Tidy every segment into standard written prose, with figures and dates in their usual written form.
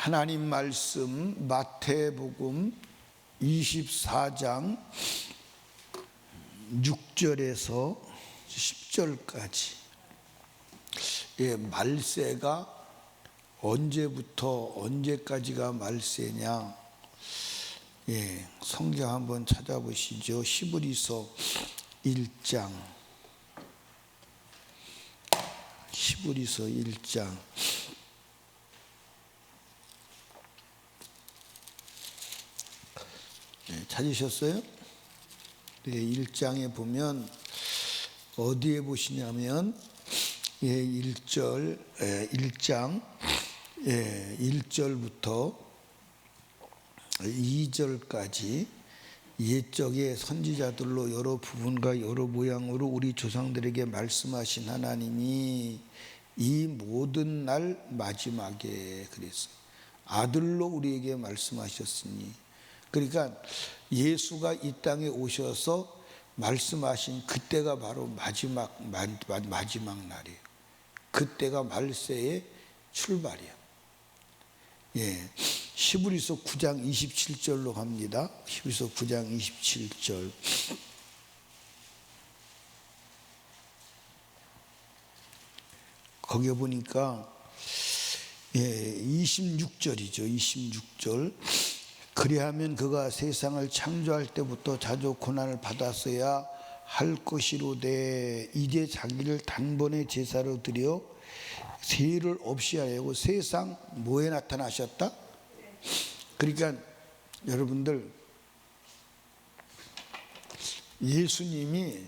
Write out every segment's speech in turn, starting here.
하나님 말씀 마태복음 24장 6절에서 10절까지. 말세가 언제부터 언제까지가 말세냐? 성경 한번 찾아보시죠. 히브리서 1장. 히브리서 1장. 찾으셨어요? 1장에 보면 어디에 보시냐면 1장 1절부터 2절까지 옛적의 선지자들로 여러 부분과 여러 모양으로 우리 조상들에게 말씀하신 하나님이 이 모든 날 마지막에 그랬어요. 아들로 우리에게 말씀하셨으니, 그러니까 예수가 이 땅에 오셔서 말씀하신 그때가 바로 마지막 날이에요. 그때가 말세의 출발이에요. 히브리서 9장 27절로 갑니다. 히브리서 9장 27절. 거기에 보니까 26절이죠. 26절. 그리하면 그가 세상을 창조할 때부터 자주 고난을 받았어야 할 것이로되 이제 자기를 단번에 제사로 드려 세를 없이 하려고 세상 뭐에 나타나셨다? 그러니까 여러분들, 예수님이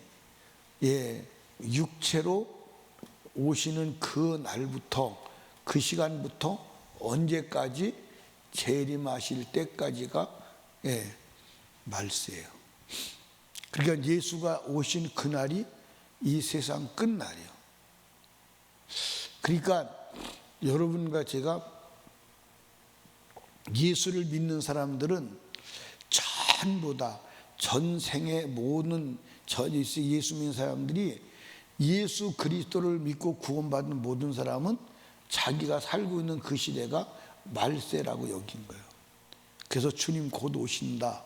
육체로 오시는 그 날부터, 그 시간부터 언제까지 재림하실 때까지가 말세예요. 그러니까 예수가 오신 그날이 이 세상 끝날이에요. 그러니까 여러분과 제가 예수를 믿는 사람들은 전부 다 전생의 모든 예수 믿는 사람들이, 예수 그리스도를 믿고 구원받은 모든 사람은 자기가 살고 있는 그 시대가 말세라고 여긴 거예요. 그래서 주님 곧 오신다,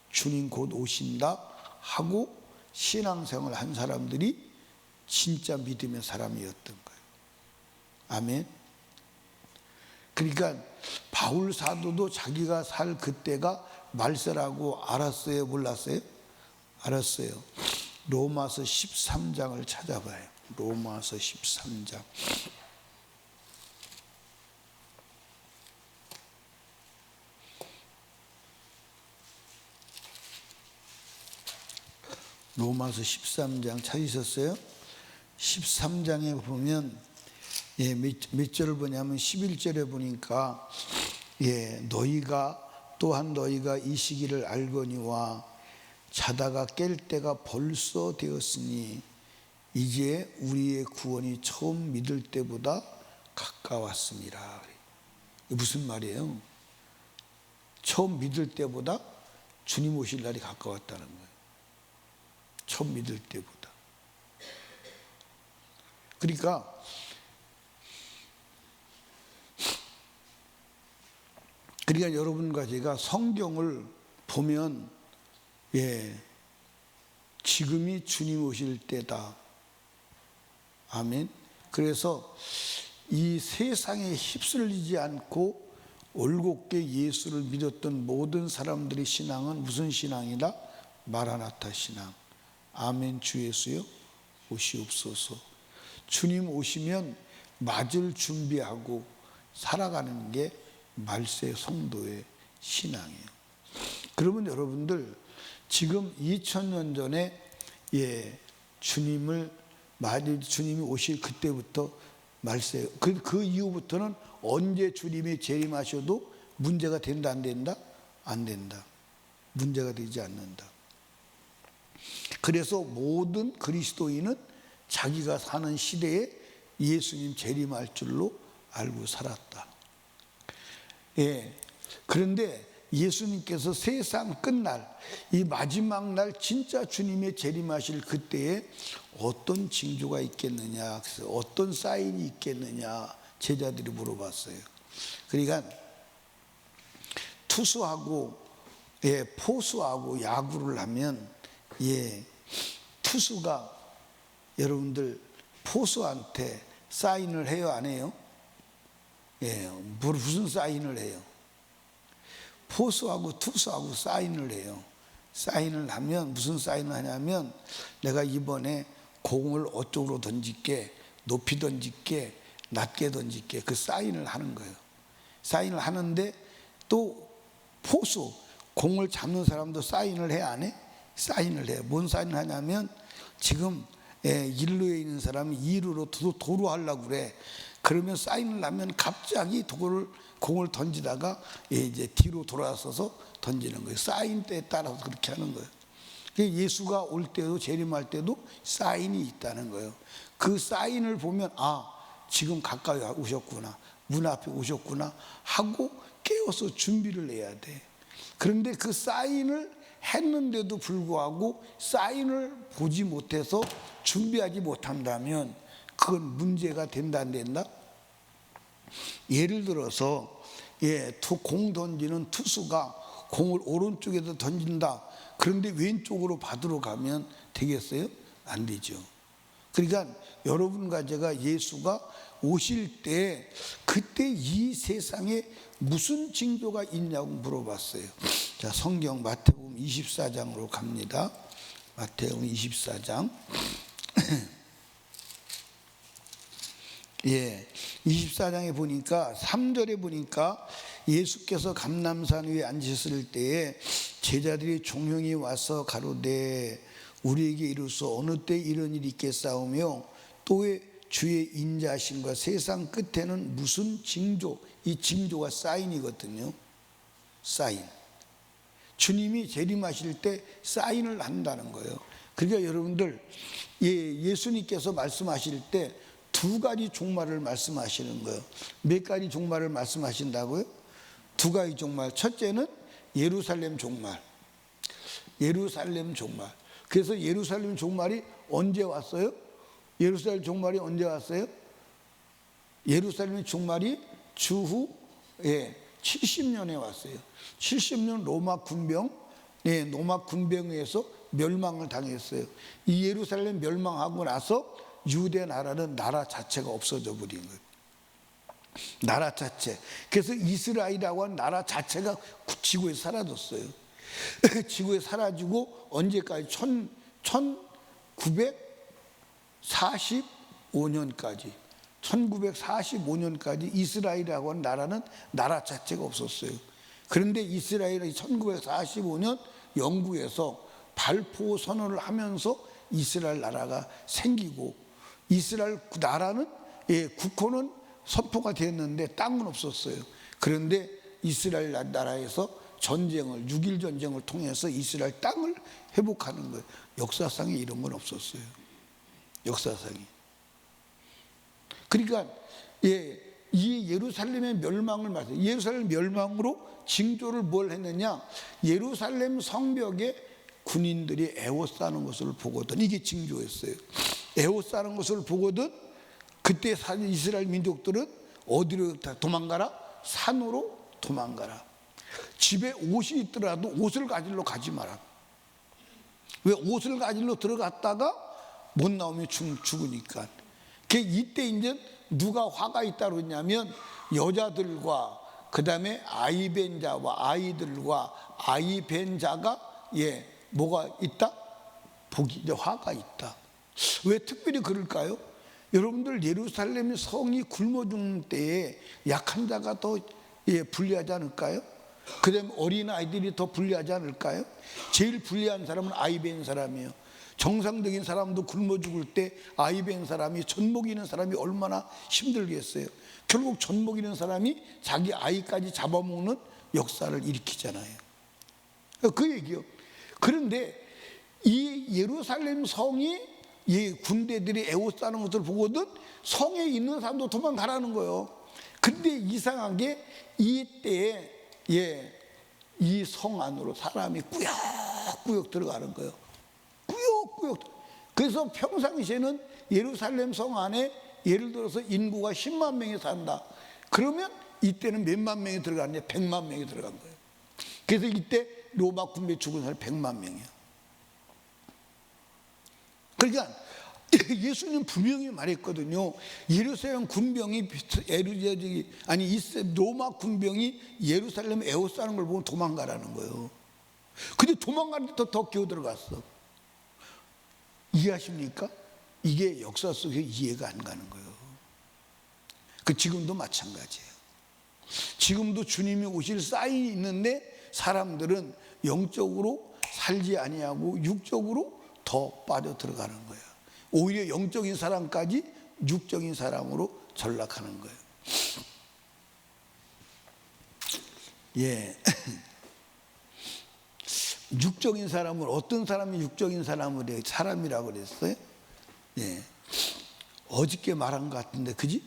주님 곧 오신다 하고 신앙생활 한 사람들이 진짜 믿음의 사람이었던 거예요. 아멘. 그러니까 바울 사도도 자기가 살 그때가 말세라고 알았어요, 몰랐어요? 알았어요. 로마서 13장을 찾아봐요. 로마서 13장. 로마서 13장 찾으셨어요? 13장에 보면 몇 절을 보냐면 11절에 보니까 또한 너희가 이 시기를 알거니와 자다가 깰 때가 벌써 되었으니 이제 우리의 구원이 처음 믿을 때보다 가까웠습니다. 무슨 말이에요? 처음 믿을 때보다 주님 오실 날이 가까웠다는 거예요. 처음 믿을 때보다. 그러니까 여러분과 제가 성경을 보면 지금이 주님 오실 때다. 아멘. 그래서 이 세상에 휩쓸리지 않고 올곧게 예수를 믿었던 모든 사람들의 신앙은 무슨 신앙이다? 마라나타 신앙. 아멘. 주 예수여 오시옵소서. 주님 오시면 맞을 준비하고 살아가는 게 말세 성도의 신앙이에요. 그러면 여러분들, 지금 2000년 전에 주님이 오실 그때부터 말세, 그 이후부터는 언제 주님이 재림하셔도 문제가 된다, 안 된다? 안 된다. 문제가 되지 않는다. 그래서 모든 그리스도인은 자기가 사는 시대에 예수님 재림할 줄로 알고 살았다. 그런데 예수님께서 세상 끝날, 이 마지막 날 진짜 주님의 재림하실 그때에 어떤 징조가 있겠느냐, 어떤 사인이 있겠느냐 제자들이 물어봤어요. 그러니까 투수하고 포수하고 야구를 하면 투수가 여러분들 포수한테 사인을 해요, 안 해요? 무슨 사인을 해요? 포수하고 투수하고 사인을 해요. 사인을 하면 무슨 사인을 하냐면 내가 이번에 공을 어쪽으로 던질게, 높이 던질게, 낮게 던질게, 그 사인을 하는 거예요. 사인을 하는데 또 포수, 공을 잡는 사람도 사인을 해, 안 해? 사인을 해요. 뭔 사인을 하냐면 지금 1루에 있는 사람이 2루로 도루하려고 그래. 그러면 사인을 하면 갑자기 공을 던지다가 이제 뒤로 돌아서서 던지는 거예요. 사인 때에 따라서 그렇게 하는 거예요. 예수가 올 때도 재림할 때도 사인이 있다는 거예요. 그 사인을 보면 지금 가까이 오셨구나, 문 앞에 오셨구나 하고 깨워서 준비를 해야 돼. 그런데 그 사인을 했는데도 불구하고 사인을 보지 못해서 준비하지 못한다면 그건 문제가 된다, 안 된다? 예를 들어서 공 던지는 투수가 공을 오른쪽에서 던진다. 그런데 왼쪽으로 받으러 가면 되겠어요? 안 되죠. 그러니까 여러분과 제가 예수가 오실 때 그때 이 세상에 무슨 징조가 있냐고 물어봤어요. 자, 성경 마태복음 24장으로 갑니다. 마태복음 24장. 24장에 보니까 3절에 보니까 예수께서 감람산 위에 앉으셨을 때에 제자들이 종용이 와서 가로되 우리에게 이르소 어느 때 이런 일이 있겠사오며 또 주의 인자하심과 세상 끝에는 무슨 징조, 이 징조가 사인이거든요. 사인. 주님이 재림하실 때 사인을 한다는 거예요. 그러니까 여러분들 예수님께서 말씀하실 때 두 가지 종말을 말씀하시는 거예요. 몇 가지 종말을 말씀하신다고요? 두 가지 종말. 첫째는 예루살렘 종말. 예루살렘 종말. 그래서 예루살렘 종말이 언제 왔어요? 예루살렘 종말이 언제 왔어요? 예루살렘 종말이 주후 70년에 왔어요. 70년 로마 군병, 로마 군병에 의해서 멸망을 당했어요. 이 예루살렘 멸망하고 나서 유대 나라는 나라 자체가 없어져 버린 거예요. 나라 자체. 그래서 이스라엘이라고 하는 나라 자체가 지구에 사라졌어요. 지구에 사라지고 언제까지? 1945년까지 이스라엘이라고 하는 나라는 나라 자체가 없었어요. 그런데 이스라엘이 1945년 영국에서 발포 선언을 하면서 이스라엘 나라가 생기고 이스라엘 나라는 국호는 선포가 되었는데 땅은 없었어요. 그런데 이스라엘 나라에서 6.1 전쟁을 통해서 이스라엘 땅을 회복하는 거예요. 역사상에 이런 건 없었어요. 역사상에. 그러니까 이 예루살렘의 멸망을 말해요. 예루살렘 멸망으로 징조를 뭘 했느냐? 예루살렘 성벽에 군인들이 에워싸는 것을 보거든. 이게 징조였어요. 에워싸는 것을 보거든. 그때 이스라엘 민족들은 어디로 도망가라? 산으로 도망가라. 집에 옷이 있더라도 옷을 가지러 가지 마라. 왜? 옷을 가지러 들어갔다가 못 나오면 죽으니까. 이때 이제 누가 화가 있다고 그러냐면 여자들과 그 다음에 아이벤자와 아이들과 아이벤자가 뭐가 있다? 이제 화가 있다. 왜 특별히 그럴까요? 여러분들 예루살렘 성이 굶어 죽는 때에 약한 자가 더 불리하지 않을까요? 그 다음에 어린아이들이 더 불리하지 않을까요? 제일 불리한 사람은 아이벤 사람이에요. 정상적인 사람도 굶어 죽을 때 아이벤 사람이 젖 먹이는 사람이 얼마나 힘들겠어요. 결국 젖 먹이는 사람이 자기 아이까지 잡아먹는 역사를 일으키잖아요. 그 얘기요. 그런데 이 예루살렘 성이 군대들이 에워싸는 것을 보거든 성에 있는 사람도 도망가라는 거예요. 근데 이상하게 이때에 이 성 안으로 사람이 꾸역꾸역 들어가는 거예요. 꾸역꾸역. 그래서 평상시에는 예루살렘 성 안에 예를 들어서 인구가 10만 명이 산다. 그러면 이때는 몇만 명이 들어갔냐? 100만 명이 들어간 거예요. 그래서 이때 로마 군병 죽은 사람이 100만 명이야. 그러니까 예수님 분명히 말했거든요. 예루살렘 군병이 로마 군병이 예루살렘 에워싸는 걸 보고 도망가라는 거예요. 근데 도망가는데 더 기어 들어갔어. 이해하십니까? 이게 역사 속에 이해가 안 가는 거예요. 지금도 마찬가지예요. 지금도 주님이 오실 사인이 있는데 사람들은 영적으로 살지 아니하고 육적으로 더 빠져 들어가는 거예요. 오히려 영적인 사람까지 육적인 사람으로 전락하는 거예요. 예. 육적인 사람을 어떤 사람이 육적인 사람이라고 그랬어요? 예. 어저께 말한 것 같은데, 그지?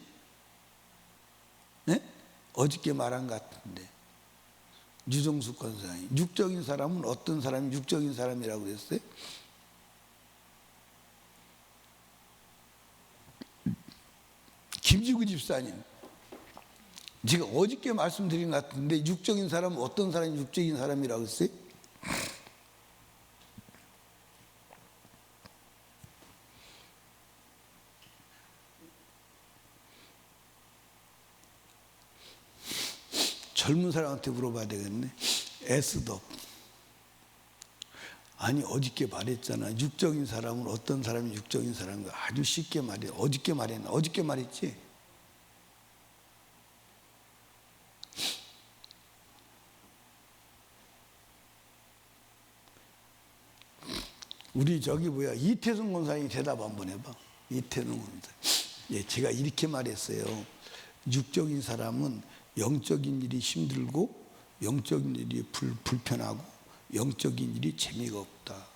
예? 어저께 말한 것 같은데. 유정숙 권사님, 육적인 사람은 어떤 사람이 육적인 사람이라고 그랬어요? 김지구 집사님, 제가 어저께 말씀드린 것 같은데 육적인 사람은 어떤 사람이 육적인 사람이라고 했어요? 젊은 사람한테 물어봐야 되겠네. 에스더. 아니 어저께 말했잖아. 육적인 사람은 어떤 사람이 육적인 사람인가. 아주 쉽게 말해. 어저께 말했나? 어저께 말했지. 우리 이태성 권사님이 대답 한번 해봐. 이태성 권사. 예, 제가 이렇게 말했어요. 육적인 사람은 영적인 일이 힘들고 영적인 일이 불편하고 영적인 일이 재미가 없다.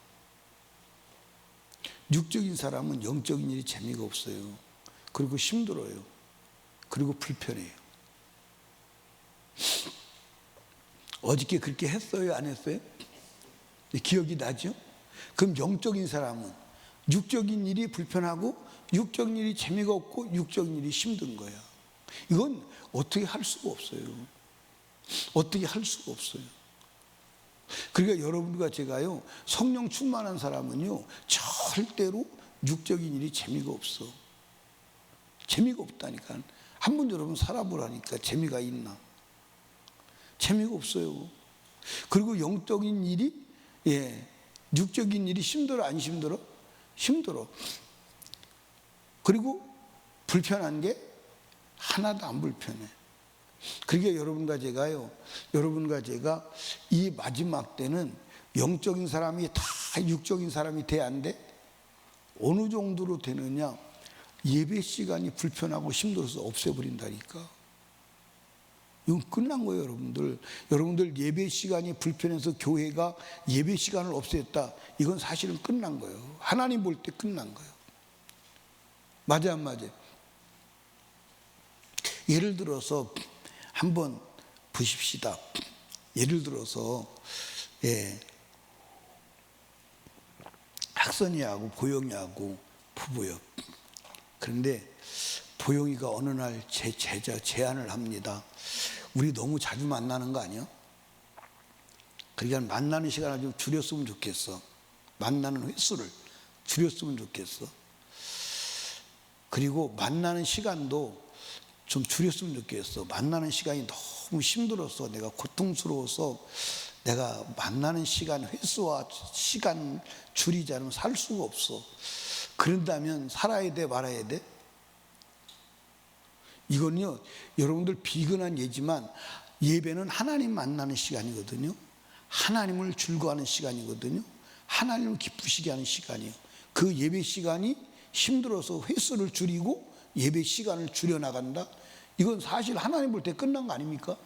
육적인 사람은 영적인 일이 재미가 없어요. 그리고 힘들어요. 그리고 불편해요. 어저께 그렇게 했어요? 안 했어요? 기억이 나죠? 그럼 영적인 사람은 육적인 일이 불편하고 육적인 일이 재미가 없고 육적인 일이 힘든 거야. 이건 어떻게 할 수가 없어요. 어떻게 할 수가 없어요. 그러니까 여러분과 제가요, 성령 충만한 사람은요, 절대로 육적인 일이 재미가 없어. 재미가 없다니까. 한번 여러분 살아보라니까. 재미가 있나? 재미가 없어요. 그리고 영적인 일이, 육적인 일이 힘들어 안 힘들어? 힘들어. 그리고 불편한 게 하나도 안 불편해. 그러니까 여러분과 제가 이 마지막 때는 영적인 사람이 다 육적인 사람이 돼야 안 돼? 어느 정도로 되느냐? 예배 시간이 불편하고 힘들어서 없애버린다니까. 이건 끝난 거예요, 여러분들. 여러분들 예배 시간이 불편해서 교회가 예배 시간을 없앴다. 이건 사실은 끝난 거예요. 하나님 볼 때 끝난 거예요. 맞아, 안 맞아? 예를 들어서 한번 보십시다. 예를 들어서 학선이하고 보영이하고 부부요. 그런데 보영이가 어느 날 제안을 합니다. 우리 너무 자주 만나는 거 아니야? 그러니까 만나는 시간을 좀 줄였으면 좋겠어. 만나는 횟수를 줄였으면 좋겠어. 그리고 만나는 시간도 좀 줄였으면 좋겠어. 만나는 시간이 너무 힘들어서 내가 고통스러워서 내가 만나는 시간 횟수와 시간 줄이지 않으면 살 수가 없어. 그런다면 살아야 돼, 말아야 돼? 이건요, 여러분들 비근한 예지만 예배는 하나님 만나는 시간이거든요. 하나님을 즐거워하는 시간이거든요. 하나님을 기쁘시게 하는 시간이에요. 그 예배 시간이 힘들어서 횟수를 줄이고 예배 시간을 줄여나간다? 이건 사실 하나님 볼 때 끝난 거 아닙니까?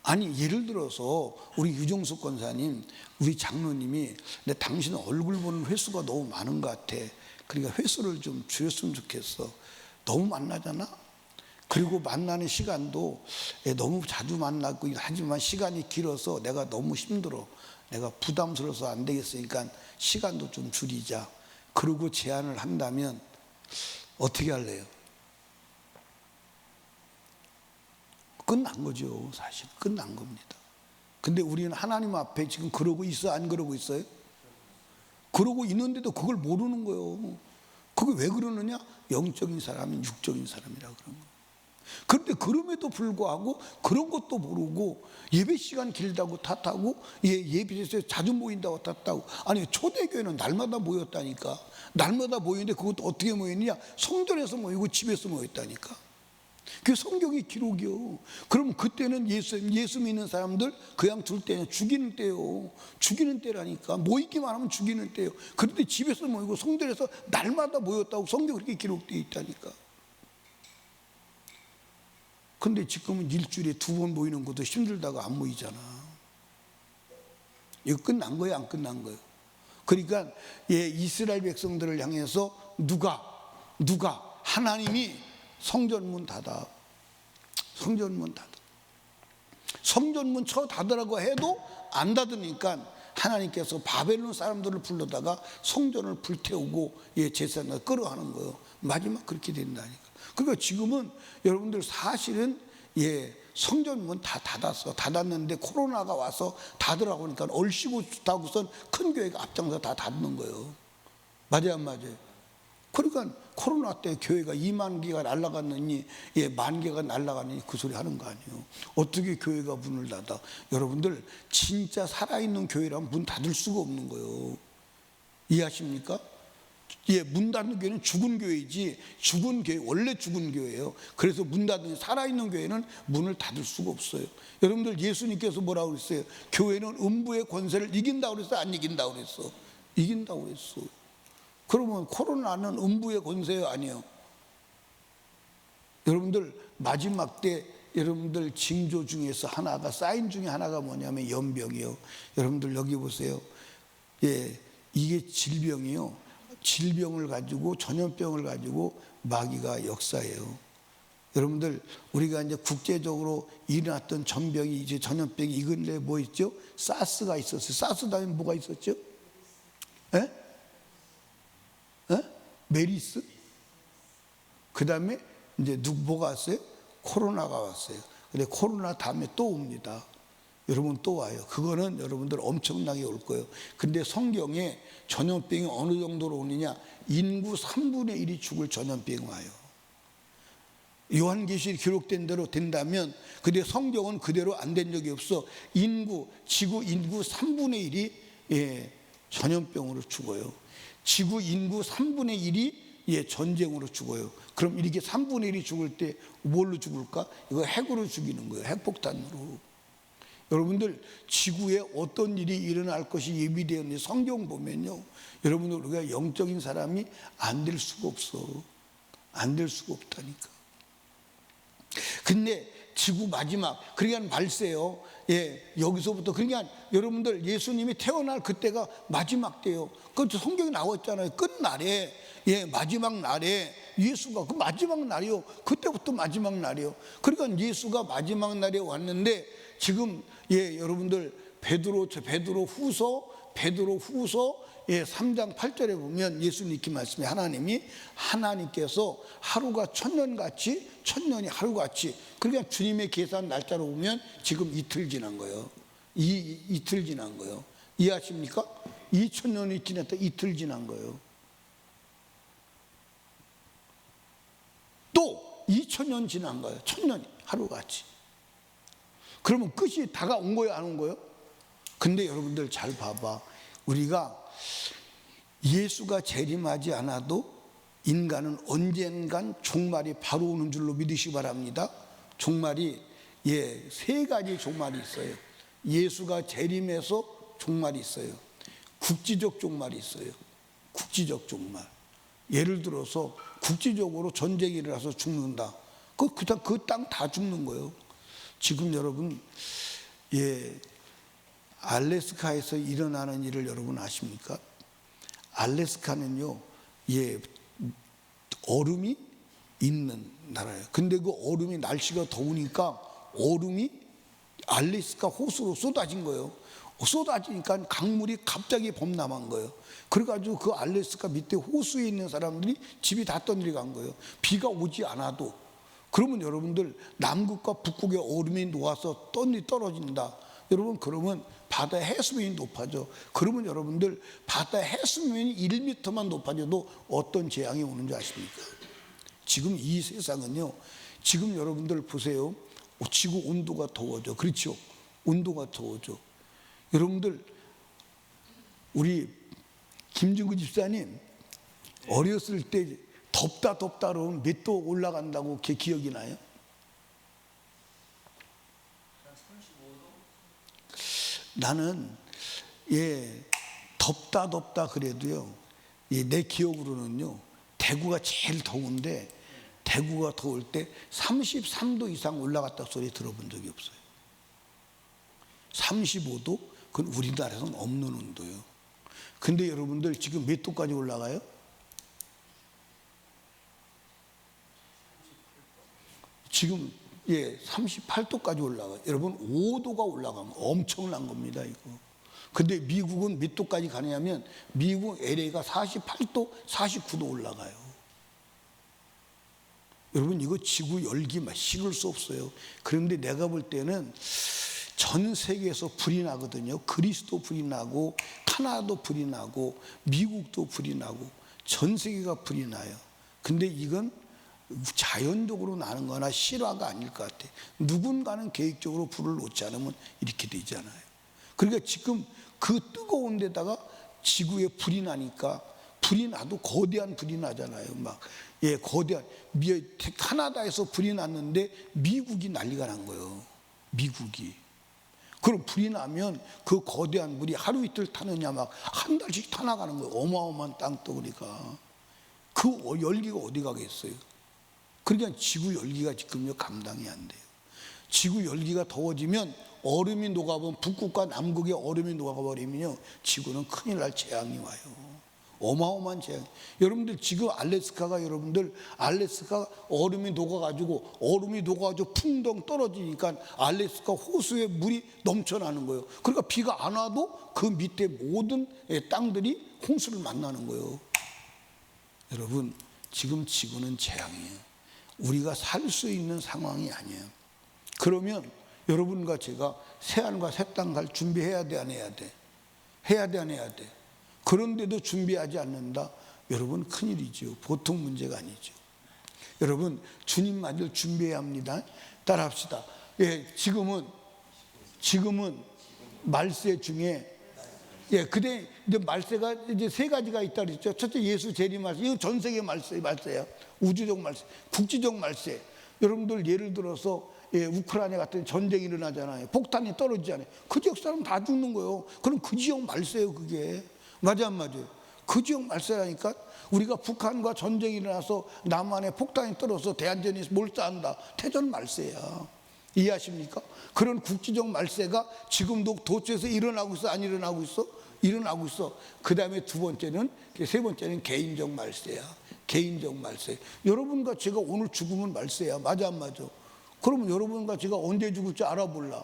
아니, 예를 들어서 우리 유정숙 권사님, 우리 장로님이 당신 얼굴 보는 횟수가 너무 많은 것 같아. 그러니까 횟수를 좀 줄였으면 좋겠어. 너무 만나잖아? 그리고 만나는 시간도 너무 자주 만나고 하지만 시간이 길어서 내가 너무 힘들어. 내가 부담스러워서 안 되겠으니까 시간도 좀 줄이자. 그러고 제안을 한다면 어떻게 할래요? 끝난 거죠. 사실 끝난 겁니다. 근데 우리는 하나님 앞에 지금 그러고 있어, 안 그러고 있어요? 그러고 있는데도 그걸 모르는 거예요. 그게 왜 그러느냐? 영적인 사람은 육적인 사람이라 그런 거예요. 그런데 그럼에도 불구하고 그런 것도 모르고 예배 시간 길다고 탓하고 예배에서 자주 모인다고 탓하고, 아니 초대교회는 날마다 모였다니까. 날마다 모이는데 그것도 어떻게 모였느냐? 성전에서 모이고 집에서 모였다니까. 그게 성경의 기록이요. 그럼 그때는 예수 믿는 사람들 그냥 둘 때는 죽이는 때요. 죽이는 때라니까. 모이기만 하면 죽이는 때요. 그런데 집에서 모이고 성전에서 날마다 모였다고 성경에 그렇게 기록되어 있다니까. 근데 지금은 일주일에 2번 모이는 것도 힘들다고 안 모이잖아. 이거 끝난 거예요, 안 끝난 거예요? 그러니까 이스라엘 백성들을 향해서 누가 하나님이 성전문 닫아. 성전문 닫아. 성전문 쳐 닫으라고 해도 안 닫으니까 하나님께서 바벨론 사람들을 불러다가 성전을 불태우고 제사장을 끌어가는 거예요. 마지막 그렇게 된다니까. 그러니까 지금은 여러분들 사실은 성전문 다 닫았어. 닫았는데 코로나가 와서 닫으라고 하니까 얼씨구 좋다고선 큰 교회가 앞장서 다 닫는 거예요. 맞아요, 안 맞아요? 그러니까 코로나 때 교회가 2만 개가 날아갔느니 1만 개가 날아가느니 그 소리 하는 거 아니에요. 어떻게 교회가 문을 닫아? 여러분들 진짜 살아있는 교회라면 문 닫을 수가 없는 거예요. 이해하십니까? 문 닫는 교회는 죽은 교회이지, 죽은 교회 원래 죽은 교회예요. 그래서 문 닫는 살아있는 교회는 문을 닫을 수가 없어요. 여러분들 예수님께서 뭐라고 그랬어요? 교회는 음부의 권세를 이긴다고 그랬어, 안 이긴다고 그랬어? 이긴다고 그랬어. 그러면 코로나는 음부의 권세요, 아니에요? 여러분들 마지막 때 여러분들 징조 중에서 하나가, 사인 중에 하나가 뭐냐면 연병이요. 여러분들 여기 보세요. 이게 질병이요. 질병을 가지고, 전염병을 가지고 마귀가 역사해요. 여러분들 우리가 이제 국제적으로 일어났던 전병이, 이제 전염병이 이 근래 뭐 있죠? 사스가 있었어요. 사스 다음에 뭐가 있었죠? 메리스? 그 다음에 이제 뭐가 왔어요? 코로나가 왔어요. 근데 코로나 다음에 또 옵니다. 여러분 또 와요. 그거는 여러분들 엄청나게 올 거예요. 근데 성경에 전염병이 어느 정도로 오느냐? 인구 3분의 1이 죽을 전염병이 와요. 요한계시에 기록된 대로 된다면, 근데 성경은 그대로 안 된 적이 없어. 지구 인구 3분의 1이 전염병으로 죽어요. 지구 인구 3분의 1이 전쟁으로 죽어요. 그럼 이렇게 3분의 1이 죽을 때 뭘로 죽을까? 이거 핵으로 죽이는 거예요. 핵폭탄으로. 여러분들 지구에 어떤 일이 일어날 것이 예비되었는지 성경 보면요, 여러분들 우리가 영적인 사람이 안 될 수가 없어. 안 될 수가 없다니까. 근데 지구 마지막, 그러니까 말세요. 여기서부터, 그러니까 여러분들 예수님이 태어날 그때가 마지막 때요. 그 성경에 나왔잖아요. 끝날에, 마지막 날에 예수가, 그 마지막 날이요. 그때부터 마지막 날이요. 그러니까 예수가 마지막 날에 왔는데, 지금 여러분들 베드로 후서 3장 8절에 보면 예수님 이렇게 말씀해. 하나님께서 하루가 천년이 하루같이, 그러니까 주님의 계산 날짜로 보면 지금 이틀 지난 거예요. 이틀 지난 거예요. 이해하십니까? 2000년이 지났다, 이틀 지난 거예요. 또 2000년 지난 거예요. 1000년이 하루같이. 그러면 끝이 다가온 거예요, 안 온 거예요? 근데 여러분들 잘 봐봐. 우리가 예수가 재림하지 않아도 인간은 언젠간 종말이 바로 오는 줄로 믿으시기 바랍니다. 종말이 3가지 종말이 있어요. 예수가 재림해서 종말이 있어요. 국지적 종말이 있어요. 국지적 종말. 예를 들어서 국지적으로 전쟁이 일어나서 죽는다. 그 땅 다 죽는 거예요. 지금 여러분 알래스카에서 일어나는 일을 여러분 아십니까? 알래스카는요, 얼음이 있는 나라예요. 근데 그 얼음이, 날씨가 더우니까 얼음이 알래스카 호수로 쏟아진 거예요. 쏟아지니까 강물이 갑자기 범람한 거예요. 그래가지고 그 알래스카 밑에 호수에 있는 사람들이 집이 다 떠내려간 거예요. 비가 오지 않아도. 그러면 여러분들 남극과 북극의 얼음이 녹아서 떨어진다. 여러분 그러면 바다 해수면이 높아져. 그러면 여러분들 바다 해수면이 1m만 높아져도 어떤 재앙이 오는 줄 아십니까? 지금 이 세상은요, 지금 여러분들 보세요. 지구 온도가 더워져. 그렇죠? 온도가 더워져. 여러분들 우리 김중구 집사님 어렸을 때 덥다 그러면 몇 도 올라간다고 기억이 나요? 나는 덥다 그래도요, 내 기억으로는요, 대구가 제일 더운데 대구가 더울 때 33도 이상 올라갔다 소리 들어본 적이 없어요. 35도? 그건 우리나라에서는 없는 온도예요. 근데 여러분들 지금 몇 도까지 올라가요? 지금 38도까지 올라가요. 여러분 5도가 올라가면 엄청난 겁니다, 이거. 근데 미국은 몇 도까지 가냐면 미국 LA가 48도, 49도 올라가요. 여러분 이거 지구 열기 식을 수 없어요. 그런데 내가 볼 때는 전 세계에서 불이 나거든요. 그리스도 불이 나고 카나다도 불이 나고 미국도 불이 나고 전 세계가 불이 나요. 근데 이건 자연적으로 나는 거나 실화가 아닐 것 같아. 누군가는 계획적으로 불을 놓지 않으면 이렇게 되잖아요. 그러니까 지금 그 뜨거운 데다가 지구에 불이 나니까, 불이 나도 거대한 불이 나잖아요. 거대한 카나다에서 불이 났는데 미국이 난리가 난 거예요. 미국이. 그럼 불이 나면 그 거대한 불이 하루 이틀 타느냐, 한 달씩 타나가는 거예요. 어마어마한 땅덩어리가. 그 열기가 어디 가겠어요? 그러니까 지구 열기가 지금요 감당이 안 돼요. 지구 열기가 더워지면 얼음이 녹아버리면, 북극과 남극의 얼음이 녹아버리면요, 지구는 큰일 날 재앙이 와요. 어마어마한 재앙. 여러분들 지금 알래스카가 얼음이 녹아가지고 풍덩 떨어지니까 알래스카 호수에 물이 넘쳐나는 거예요. 그러니까 비가 안 와도 그 밑에 모든 땅들이 홍수를 만나는 거예요. 여러분 지금 지구는 재앙이에요. 우리가 살 수 있는 상황이 아니에요. 그러면 여러분과 제가 새하늘과 새 땅 갈 준비해야 돼, 안 해야 돼? 해야 돼, 안 해야 돼? 그런데도 준비하지 않는다? 여러분 큰일이죠. 보통 문제가 아니죠. 여러분 주님 맞을 준비해야 합니다. 따라합시다. 지금은 말세 중에 근데 이제 말세가 이제 세 가지가 있다 그랬죠. 첫째 예수 재림 말세. 이거 전 세계 말세야. 우주적 말세, 국지적 말세. 여러분들 예를 들어서 우크라이나 같은 전쟁이 일어나잖아요. 폭탄이 떨어지잖아요. 그 지역 사람 다 죽는 거예요. 그럼 그 지역 말세예요, 그게. 맞아 안 맞아요? 그 지역 말세라니까. 우리가 북한과 전쟁이 일어나서 남한에 폭탄이 떨어져서 대한전에서 몰두한다. 태전 말세야. 이해하십니까? 그런 국지적 말세가 지금도 도처에서 일어나고 있어, 안 일어나고 있어? 일어나고 있어. 그 다음에 세 번째는 개인적 말세야. 개인적 말세. 여러분과 제가 오늘 죽으면 말세야. 맞아 안 맞아? 그러면 여러분과 제가 언제 죽을지 알아볼라.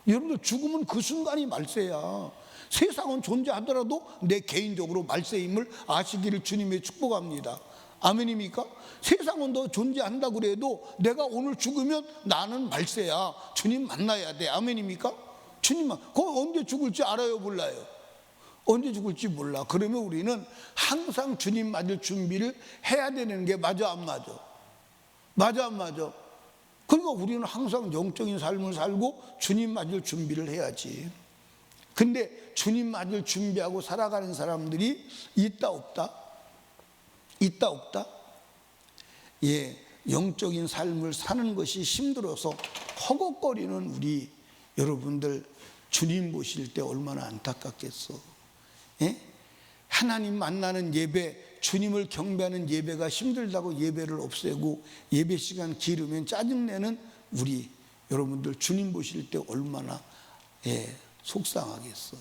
여러분들 죽으면 그 순간이 말세야. 세상은 존재하더라도 내 개인적으로 말세임을 아시기를 주님의 축복합니다. 아멘입니까? 세상은 더 존재한다고 그래도 내가 오늘 죽으면 나는 말세야. 주님 만나야 돼. 아멘입니까? 주님만. 그거 언제 죽을지 알아요, 몰라요? 언제 죽을지 몰라. 그러면 우리는 항상 주님 맞을 준비를 해야 되는 게 맞아 안 맞아? 맞아 안 맞아? 그러니까 우리는 항상 영적인 삶을 살고 주님 맞을 준비를 해야지. 근데 주님 맞을 준비하고 살아가는 사람들이 있다 없다? 있다 없다? 영적인 삶을 사는 것이 힘들어서 허걱거리는 우리 여러분들 주님 보실 때 얼마나 안타깝겠어. 하나님 만나는 예배, 주님을 경배하는 예배가 힘들다고 예배를 없애고 예배 시간 기르면 짜증내는 우리 여러분들 주님 보실 때 얼마나 속상하겠어.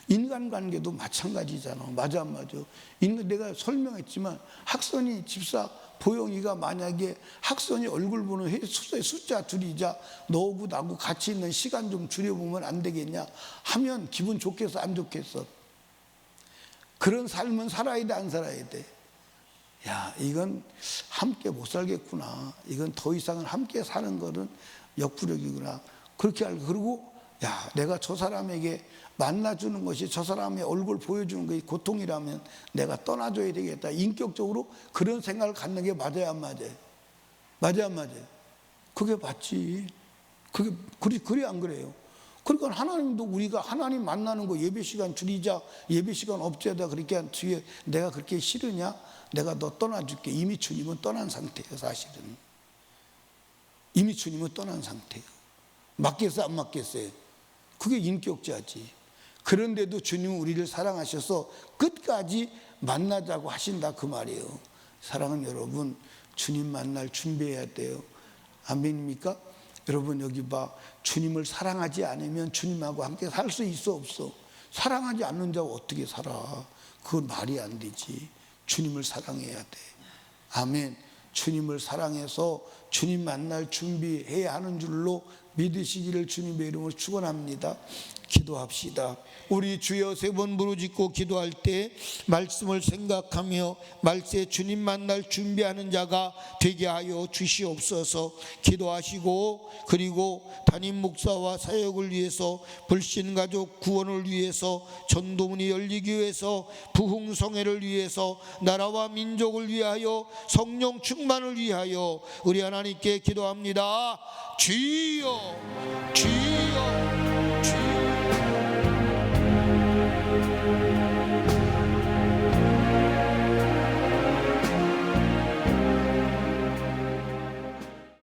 인간관계도 마찬가지잖아. 맞아 안 맞아? 내가 설명했지만 학선이 집사 보영이가 만약에 학선이 얼굴 보는 숫자 줄이자 너하고 나하고 같이 있는 시간 좀 줄여보면 안 되겠냐 하면 기분 좋겠어 안 좋겠어? 그런 삶은 살아야 돼 안 살아야 돼? 야, 이건 함께 못 살겠구나. 이건 더 이상은 함께 사는 거는 역부족이구나. 그렇게 알고, 그리고 야, 내가 저 사람에게 만나주는 것이, 저 사람의 얼굴 보여주는 것이 고통이라면 내가 떠나줘야 되겠다. 인격적으로 그런 생각을 갖는 게 맞아요, 안 맞아요? 맞아요, 안 맞아요? 그게 맞지. 그래 안 그래요? 그러니까 하나님도 우리가 하나님 만나는 거 예배 시간 줄이자, 예배 시간 없애자, 그렇게 한 뒤에 내가 그렇게 싫으냐? 내가 너 떠나줄게. 이미 주님은 떠난 상태예요, 사실은. 이미 주님은 떠난 상태예요. 맞겠어요, 안 맞겠어요? 그게 인격자지. 그런데도 주님은 우리를 사랑하셔서 끝까지 만나자고 하신다, 그 말이에요. 사랑하는 여러분, 주님 만날 준비해야 돼요. 아멘입니까? 여러분, 여기 봐. 주님을 사랑하지 않으면 주님하고 함께 살 수 있어, 없어? 사랑하지 않는 자가 어떻게 살아? 그건 말이 안 되지. 주님을 사랑해야 돼. 아멘. 주님을 사랑해서 주님 만날 준비해야 하는 줄로 믿으시기를 주님의 이름으로 축원합니다. 기도합시다. 우리 주여 세 번 부르짖고 기도할 때 말씀을 생각하며 말세 주님 만날 준비하는 자가 되게 하여 주시옵소서. 기도하시고, 그리고 담임 목사와 사역을 위해서, 불신가족 구원을 위해서, 전도문이 열리기 위해서, 부흥성회를 위해서, 나라와 민족을 위하여, 성령 충만을 위하여 우리 하나님께 기도합니다. 주여, 주여.